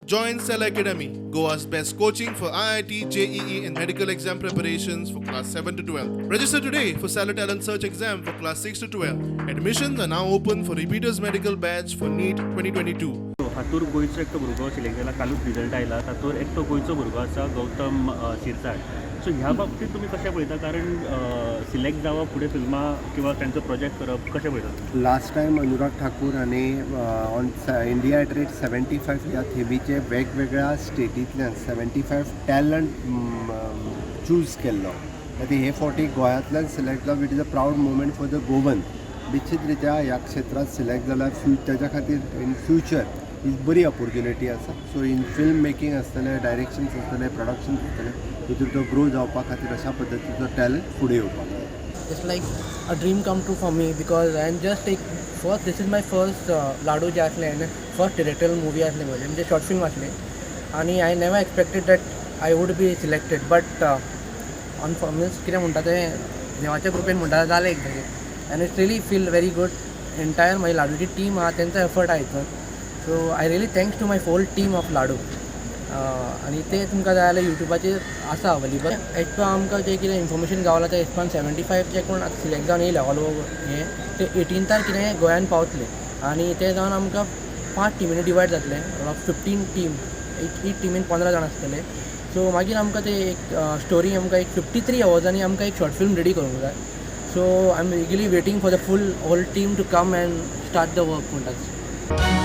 Join Cell Academy, Goa's best coaching for IIT, JEE, and medical exam preparations for class 7 to 12. Register today for Cell Talent Search exam for class 6 to 12. Admissions are now open for repeaters medical batch for NEET 2022. हातूर गोंयचो एकटो भुरगो select जाला, कालूच result आयला. तातूंत एकटो गोंयचो भुरगो आसा, गौतम शिरसाट. सो ह्या बाबतींत तुमी कशें पळयता? कारण सिलेक्ट जावप, फुडें फिल्मां किंवा तांचो प्रोजेक्ट करप कशें पळयता? लास्ट टायम अनुराग ठाकूर आणि ऑन इंडिया एट रेट 75 ह्या थेमीचे वेगवेगळ्या स्टेटींतल्यान 75 टॅलंट चूज केल्लो. आतां हे फावटी गोंयांतल्यान सिलेक्ट जावप, it is a proud movement for the Goan. निश्चित रित्या ह्या क्षेत्रात सिलेक्ट जाल्यार ताच्या खातीर इन फ्युचर ही बरी ऑपॉर्च्युनिटी आसा. सो इन फिल्म मेकींग आसतलें, डायरेक्शन्स आसतलें, प्रोडक्शन्स आसतलें, तितूर तो ग्रो जावपा खातीर अशा पद्दतीचो टॅलंट फुडें येवपाक. It's like a dream come true for me because I'm just like this is my first लाडू जे असले आणि फर्स्ट डिरेक्टरल मूवी असले म्हणजे शॉर्ट फिल्म असले आणि I never expected that I would be selected. But on means कितें म्हणटा तें देवाच्या कृपेन म्हणटा जालें एकदां. आनी it's really feel very good. Entire म्हाजी लाडूची टीम आहा तेंचो एफर्ट आहा हितून. So I really thanks to my whole team of Laadu. आणि ते तुमकां जाय जाल्यार युट्यूबाचेर आसा अवेलेबल. एज पर आमकां जें कितें इन्फॉर्मेशन गावला तें एज पर 75 जे कोण आतां सिलेक्ट जावन येयले ऑल ओवर हें ते 18 कितें गोंयान पावतले आनी ते जावन आमकां 5 टिमींनी डिवायड जातले. 15 टीम, एक टिमीन 15 जाण आसतले. सो मागीर आमकां ते एक स्टोरी आमकां एक 53 अवर्सांनी आमकां एक शॉर्ट फिल्म रेडी करूंक जाय. So I am really waiting for the whole team to come and start the work म्हणटात.